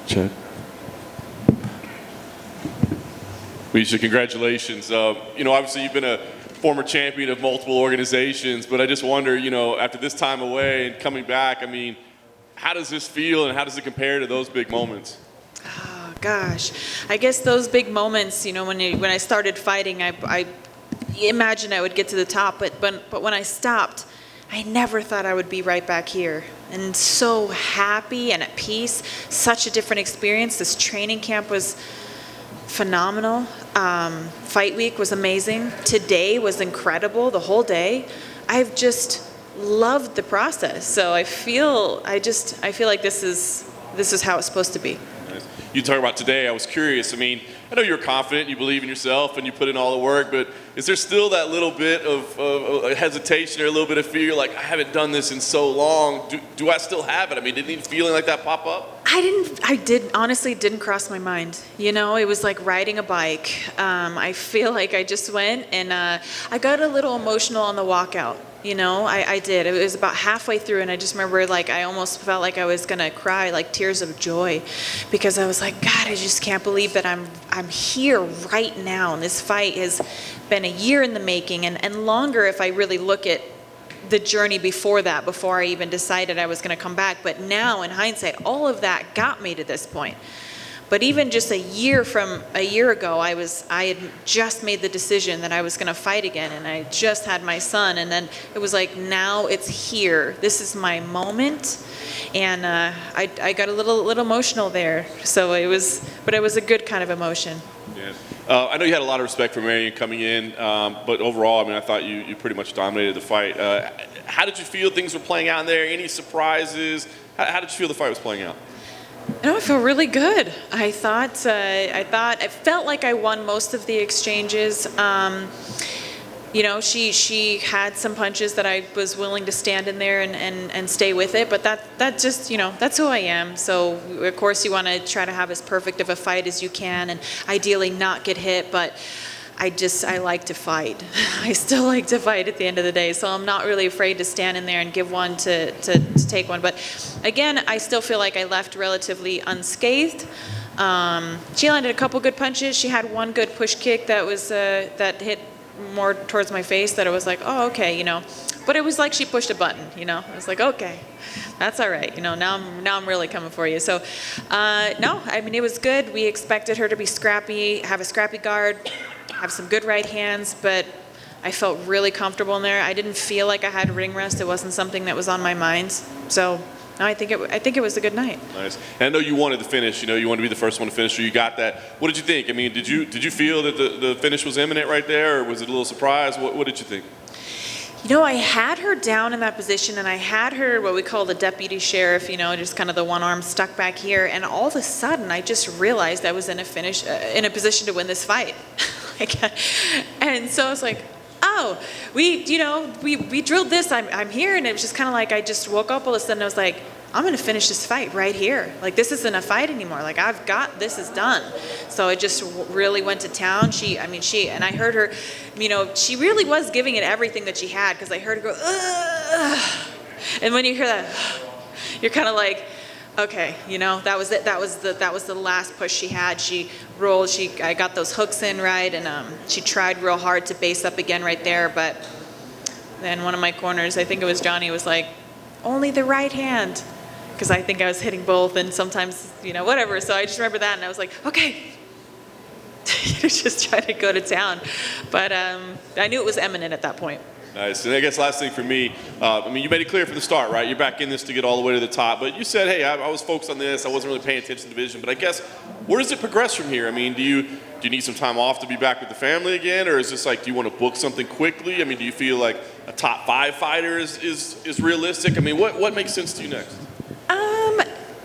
Check. Miesha, congratulations. Obviously you've been a former champion of multiple organizations, but I just wonder, after this time away and coming back, how does this feel and how does it compare to those big moments? Oh, gosh. I guess those big moments, when I started fighting, I imagined I would get to the top, but when I stopped, I never thought I would be right back here. And so happy and at peace. Such a different experience. This training camp was phenomenal. Fight week was amazing. Today was incredible, the whole day. I've just loved the process. So I feel like this is how it's supposed to be. Nice. You talk about today, I was curious. I know you're confident, you believe in yourself, and you put in all the work, but is there still that little bit of hesitation or a little bit of fear, like, I haven't done this in so long, do I still have it? Did any feeling like that pop up? Honestly, didn't cross my mind. It was like riding a bike. I feel like I just went, and I got a little emotional on the walkout. I did. It was about halfway through, and I just remember, I almost felt like I was gonna cry, like tears of joy, because I was like, God, I just can't believe that I'm here right now, and this fight has been a year in the making, and longer if I really look at the journey before that, before I even decided I was gonna come back. But now, in hindsight, all of that got me to this point. But even just a year ago, I had just made the decision that I was going to fight again, and I just had my son, and then it was like, now it's here. This is my moment, and I got a little emotional there. So it was a good kind of emotion. Yeah. I know you had a lot of respect for Marion coming in, but overall, I thought you pretty much dominated the fight. How did you feel things were playing out in there? Any surprises? How did you feel the fight was playing out? I feel really good. I felt like I won most of the exchanges. She had some punches that I was willing to stand in there and stay with it, but that just, that's who I am. So of course you want to try to have as perfect of a fight as you can and ideally not get hit, but I like to fight. I still like to fight at the end of the day, so I'm not really afraid to stand in there and give one to take one. But again, I still feel like I left relatively unscathed. She landed a couple good punches. She had one good push kick that hit more towards my face that I was like, oh, okay, But it was like she pushed a button, I was like, okay, that's all right, now I'm really coming for you. So, no, it was good. We expected her to be scrappy, have a scrappy guard, have some good right hands, but I felt really comfortable in there. I didn't feel like I had ring rest. It wasn't something that was on my mind. So, no, I think it was a good night. Nice. And I know you wanted to finish. You wanted to be the first one to finish. So you got that. What did you think? Did you feel that the finish was imminent right there, or was it a little surprise? What did you think? I had her down in that position, and I had her what we call the deputy sheriff, just kind of the one arm stuck back here, and all of a sudden I just realized I was in a position to win this fight. And so I was like, oh, we drilled this, I'm here, and it was just kind of like I just woke up all of a sudden. I was like, I'm going to finish this fight right here. This isn't a fight anymore. I've got, this is done. So I just really went to town. And I heard her, she really was giving it everything that she had, because I heard her go, ugh. And when you hear that, you're kind of like, okay, that was it. That was the last push she had. She rolled, I got those hooks in right, and she tried real hard to base up again right there, but then one of my corners, I think it was Johnny, was like, only the right hand. Because I think I was hitting both, and sometimes, whatever. So I just remember that, and I was like, okay. Just try to go to town. But I knew it was imminent at that point. Nice. And I guess last thing for me, you made it clear from the start, right? You're back in this to get all the way to the top. But you said, hey, I was focused on this. I wasn't really paying attention to the division. But I guess, where does it progress from here? Do you need some time off to be back with the family again? Or is this do you want to book something quickly? Do you feel like a top 5 fighter is realistic? What makes sense to you next?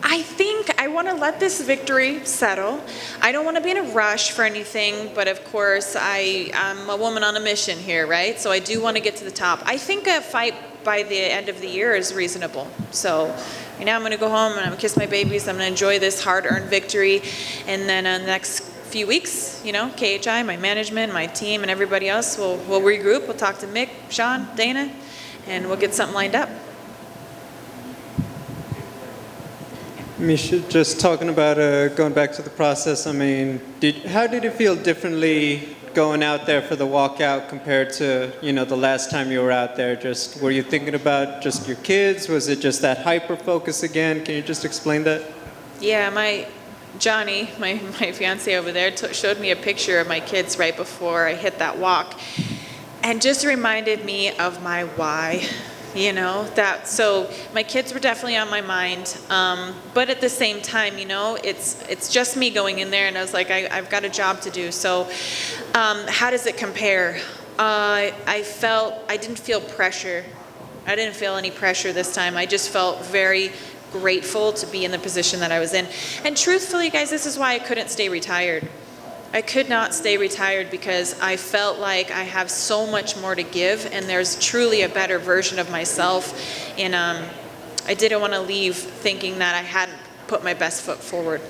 I think I want to let this victory settle. I don't want to be in a rush for anything, but of course I'm a woman on a mission here, right? So I do want to get to the top. I think a fight by the end of the year is reasonable. So I'm going to go home and I'm going to kiss my babies. I'm going to enjoy this hard-earned victory. And then in the next few weeks, KHI, my management, my team, and everybody else, we'll regroup. We'll talk to Mick, Sean, Dana, and we'll get something lined up. Miesha, just talking about going back to the process, I mean, how did it feel differently going out there for the walkout compared to, the last time you were out there? Just, were you thinking about just your kids? Was it just that hyper focus again? Can you just explain that? Yeah, Johnny, my fiance over there, showed me a picture of my kids right before I hit that walk, and just reminded me of my why. So my kids were definitely on my mind, but at the same time, it's just me going in there, and I was like, I've got a job to do. So how does it compare? I didn't feel pressure. I didn't feel any pressure this time. I just felt very grateful to be in the position that I was in. And truthfully, guys, this is why I couldn't stay retired. I could not stay retired because I felt like I have so much more to give, and there's truly a better version of myself. And I didn't want to leave thinking that I hadn't put my best foot forward.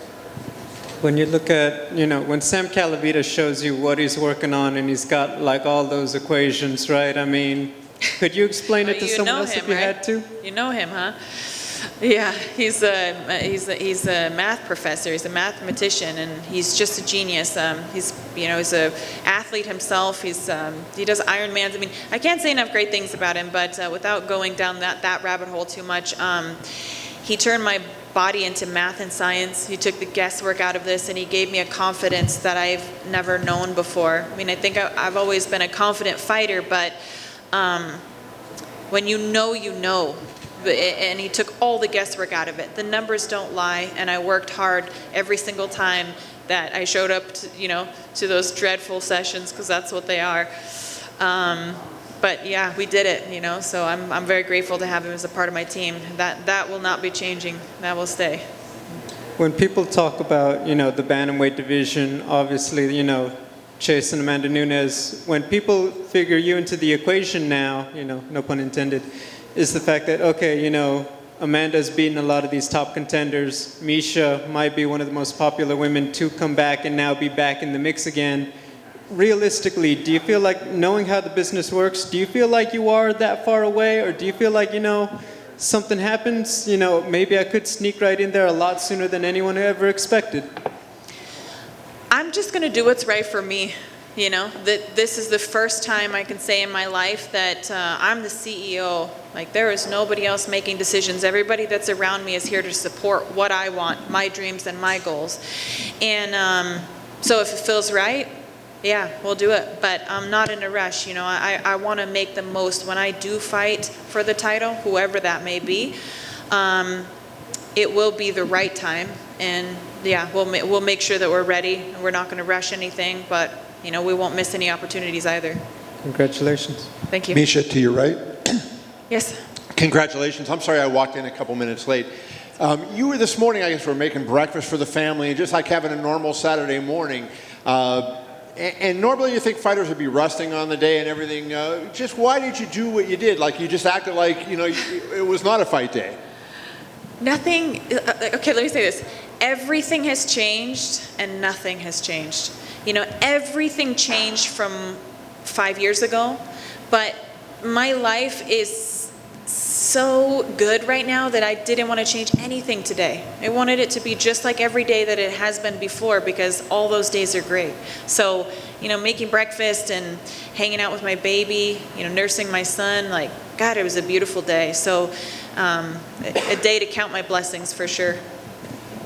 When you look at, when Sam Calavita shows you what he's working on, and he's got like all those equations, right? I mean, could you explain it to someone else if you had to? You know him, huh? Yeah, he's a math professor. He's a mathematician, and he's just a genius. He's an athlete himself. He does Ironmans. I mean, I can't say enough great things about him. But without going down that rabbit hole too much, he turned my body into math and science. He took the guesswork out of this, and he gave me a confidence that I've never known before. I mean, I think I've always been a confident fighter, but when you know. And he took all the guesswork out of it. The numbers don't lie, and I worked hard every single time that I showed up to those dreadful sessions, because that's what they are. But yeah, we did it, so I'm very grateful to have him as a part of my team. That will not be changing. That will stay. When people talk about, the bantamweight division, obviously, Chase and Amanda Nunes, when people figure you into the equation now, no pun intended, is the fact that, okay, Amanda's beaten a lot of these top contenders. Miesha might be one of the most popular women to come back and now be back in the mix again. Realistically, do you feel like, knowing how the business works, do you feel like you are that far away, or do you feel like, something happens, maybe I could sneak right in there a lot sooner than anyone ever expected? I'm just going to do what's right for me. That this is the first time I can say in my life that I'm the CEO. Like, there is nobody else making decisions. Everybody that's around me is here to support what I want, my dreams and my goals. And so if it feels right, yeah, we'll do it. But I'm not in a rush. I want to make the most. When I do fight for the title, whoever that may be, it will be the right time. And yeah, we'll make sure that we're ready. We're not going to rush anything, but we won't miss any opportunities either. Congratulations. Thank you. Miesha, to your right. Yes. Congratulations. I'm sorry I walked in a couple minutes late. You were this morning, I guess, were making breakfast for the family, and just like having a normal Saturday morning. And normally you think fighters would be resting on the day and everything. Just why did you do what you did? Like, you just acted like, it was not a fight day. Nothing, okay, let me say this. Everything has changed and nothing has changed. Everything changed from 5 years ago, but my life is so good right now that I didn't want to change anything today. I wanted it to be just like every day that it has been before, because all those days are great. So, making breakfast and hanging out with my baby, nursing my son, like, God, it was a beautiful day. So, a day to count my blessings for sure.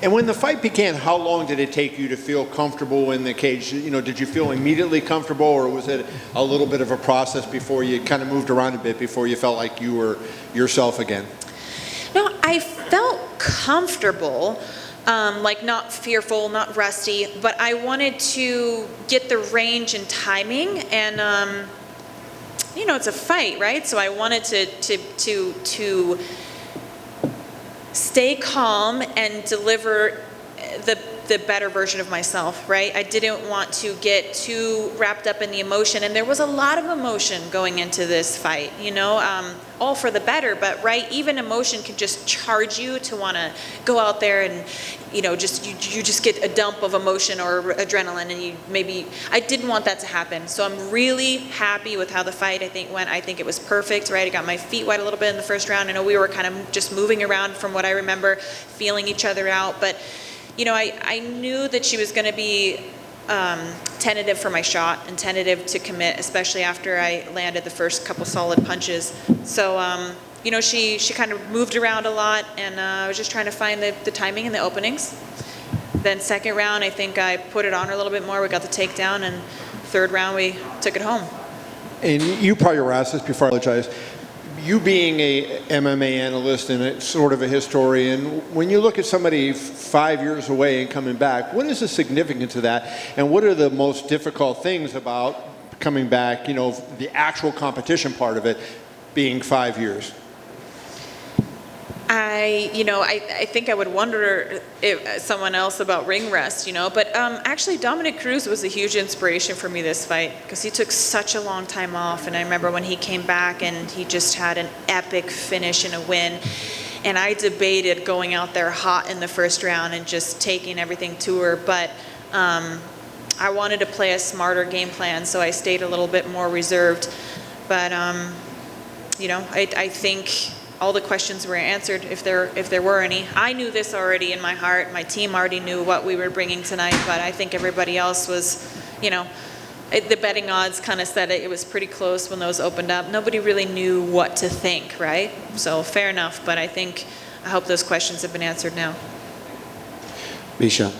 And when the fight began, how long did it take you to feel comfortable in the cage? Did you feel immediately comfortable, or was it a little bit of a process before you kind of moved around a bit before you felt like you were yourself again? No, I felt comfortable, like not fearful, not rusty, but I wanted to get the range and timing, and it's a fight, right? So I wanted to stay calm and deliver the better version of myself, right? I didn't want to get too wrapped up in the emotion, and there was a lot of emotion going into this fight, all for the better, but right, even emotion can just charge you to want to go out there and, you just get a dump of emotion or adrenaline, and I didn't want that to happen. So I'm really happy with how the fight, I think, went. I think it was perfect, right? I got my feet wet a little bit in the first round. I know we were kind of just moving around from what I remember, feeling each other out, but I knew that she was going to be tentative for my shot and tentative to commit, especially after I landed the first couple solid punches. So, she kind of moved around a lot, and I was just trying to find the timing and the openings. Then second round, I think I put it on her a little bit more. We got the takedown, and third round, we took it home. And you probably were asked this before, I apologize. You being a MMA analyst and a sort of a historian, when you look at somebody 5 years away and coming back, what is the significance of that? And what are the most difficult things about coming back, the actual competition part of it being 5 years? I think I would wonder if someone else about ring rest, but actually Dominic Cruz was a huge inspiration for me this fight because he took such a long time off, and I remember when he came back and he just had an epic finish and a win, and I debated going out there hot in the first round and just taking everything to her, but I wanted to play a smarter game plan, so I stayed a little bit more reserved, but I think all the questions were answered if there were any. I knew this already in my heart. My team already knew what we were bringing tonight, but I think everybody else was, the betting odds kind of said it was pretty close when those opened up. Nobody really knew what to think, right? So fair enough, but I hope those questions have been answered now. Miesha,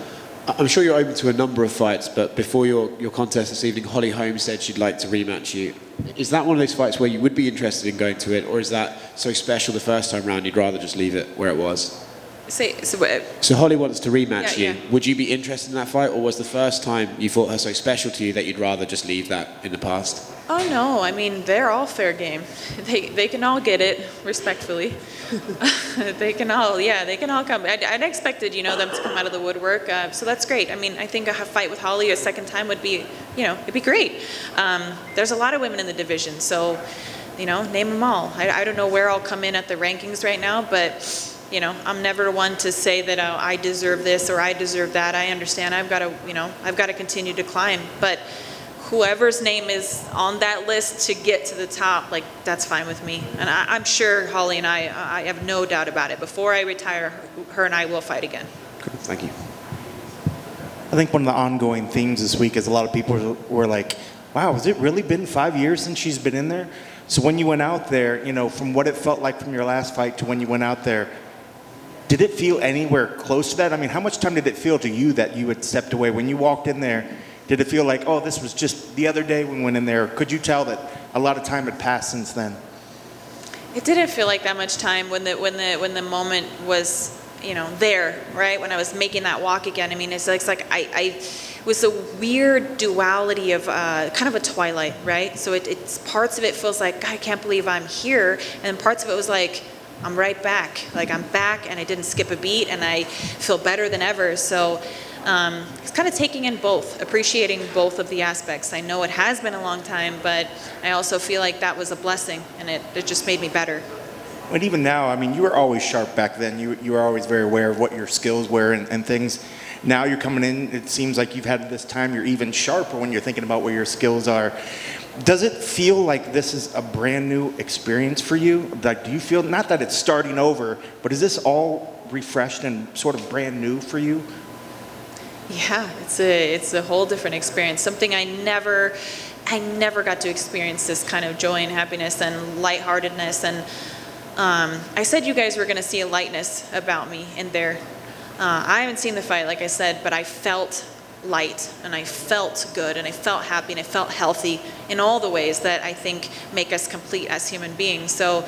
I'm sure you're open to a number of fights, but before your contest this evening, Holly Holmes said she'd like to rematch you. Is that one of those fights where you would be interested in going to it, or is that so special the first time round you'd rather just leave it where it was? So Holly wants to rematch you. Yeah. Would you be interested in that fight, or was the first time you thought her so special to you that you'd rather just leave that in the past? Oh no, they're all fair game. They can all get it respectfully. they can all come. I'd expected, them to come out of the woodwork. So that's great. I think a fight with Holly a second time would be, it'd be great. There's a lot of women in the division, so, name them all. I don't know where I'll come in at the rankings right now, but I'm never one to say that I deserve this or I deserve that. I understand I've got to continue to climb, but whoever's name is on that list to get to the top, that's fine with me. And I'm sure Holly and I have no doubt about it. Before I retire, her and I will fight again. Cool. Thank you. I think one of the ongoing themes this week is a lot of people were like, wow, has it really been 5 years since she's been in there? So when you went out there, from what it felt like from your last fight to when you went out there, did it feel anywhere close to that? How much time did it feel to you that you had stepped away? When you walked in there, did it feel like, oh, this was just the other day when we went in there? Could you tell that a lot of time had passed since then? It didn't feel like that much time when the moment was, there, right? When I was making that walk again. It's like it was a weird duality of kind of a twilight, right? So it's parts of it feels like, God, I can't believe I'm here, and parts of it was like, I'm right back. I'm back, and I didn't skip a beat, and I feel better than ever. So it's kind of taking in both, appreciating both of the aspects. I know it has been a long time, but I also feel like that was a blessing, and it just made me better. But even now, you were always sharp back then. You were always very aware of what your skills were and things. Now you're coming in, it seems like you've had this time, you're even sharper when you're thinking about where your skills are. Does it feel like this is a brand new experience for you? Do you feel, not that it's starting over, but is this all refreshed and sort of brand new for you? Yeah, it's a whole different experience. Something I never got to experience, this kind of joy and happiness and lightheartedness. And I said you guys were going to see a lightness about me in there. I haven't seen the fight, like I said, but I felt light, and I felt good, and I felt happy, and I felt healthy in all the ways that I think make us complete as human beings. So,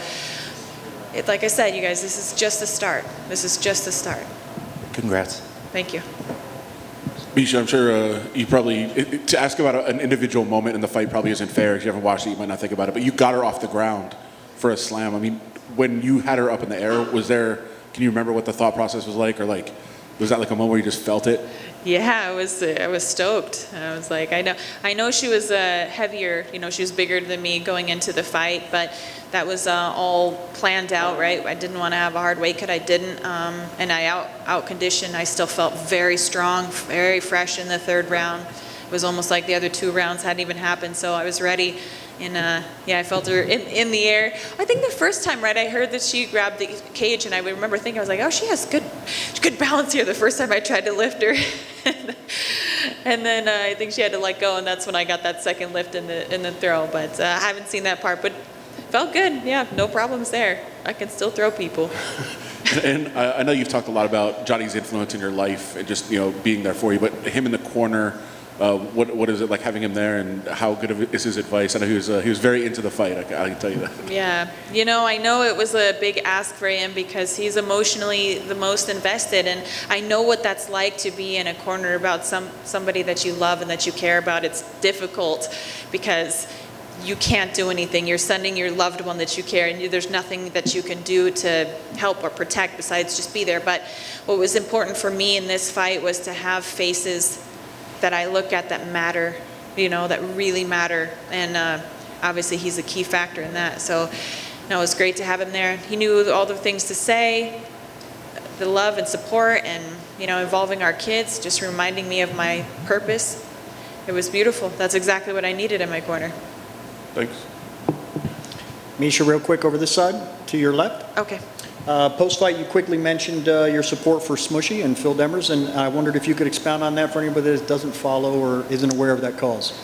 like I said, you guys, this is just the start. This is just the start. Congrats. Thank you. Miesha, I'm sure you probably, to ask about an individual moment in the fight probably isn't fair. If you haven't watched it, you might not think about it, but you got her off the ground for a slam. When you had her up in the air, can you remember what the thought process was like? Or Was that like a moment where you just felt it? Yeah, I was stoked. I was like, I know she was heavier, you know, she was bigger than me going into the fight, but that was all planned out, right? I didn't want to have a hard weight cut, I didn't, and I out conditioned. I still felt very strong, very fresh in the third round. It was almost like the other 2 rounds hadn't even happened, so I was ready. And yeah, I felt her in the air. I think the first time, right, I heard that she grabbed the cage, and I remember thinking, I was like, oh, she has good balance here the first time I tried to lift her. And then I think she had to let go, and that's when I got that second lift in the throw. But I haven't seen that part, but felt good. Yeah, no problems there. I can still throw people. And I know you've talked a lot about Johnny's influence in your life and just, you know, being there for you, but him in the corner, what is it like having him there, and how good is his advice? I know he was very into the fight, I can tell you that. Yeah, you know, I know it was a big ask for him because he's emotionally the most invested, and I know what that's like to be in a corner about somebody that you love and that you care about. It's difficult because you can't do anything. You're sending your loved one that you care, and there's nothing that you can do to help or protect besides just be there. But what was important for me in this fight was to have faces that I look at that matter, you know, that really matter. And obviously he's a key factor in that. So no, it was great to have him there. He knew all the things to say, the love and support, and, you know, involving our kids, just reminding me of my purpose. It was beautiful. That's exactly what I needed in my corner. Thanks. Miesha, real quick over this side, to your left. Okay. Post-fight, you quickly mentioned your support for Smushy and Phil Demers, and I wondered if you could expound on that for anybody that doesn't follow or isn't aware of that cause.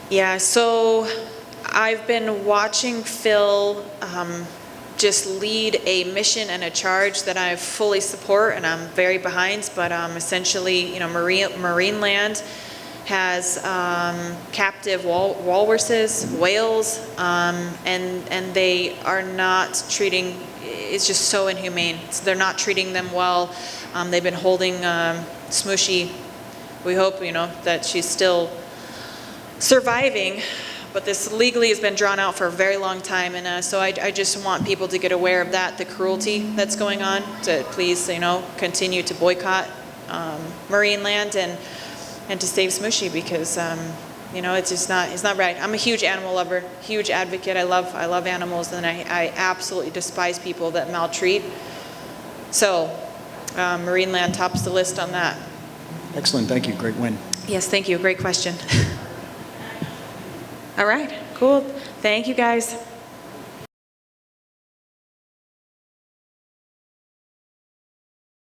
Yeah, so I've been watching Phil just lead a mission and a charge that I fully support and I'm very behind, but essentially, you know, Marineland has captive walruses, whales, and they are not treating, it's just so inhumane. So they're not treating them well. They've been holding Smushy. We hope, you know, that she's still surviving, but this legally has been drawn out for a very long time, and so I just want people to get aware of that, the cruelty that's going on, to please, you know, continue to boycott Marineland and to save Smushy, because you know, it's just not, it's not right. I'm a huge animal lover, huge advocate. I love animals, and I absolutely despise people that maltreat. So Marineland tops the list on that. Excellent, thank you, great win. Yes, thank you, great question. All right, cool. Thank you guys.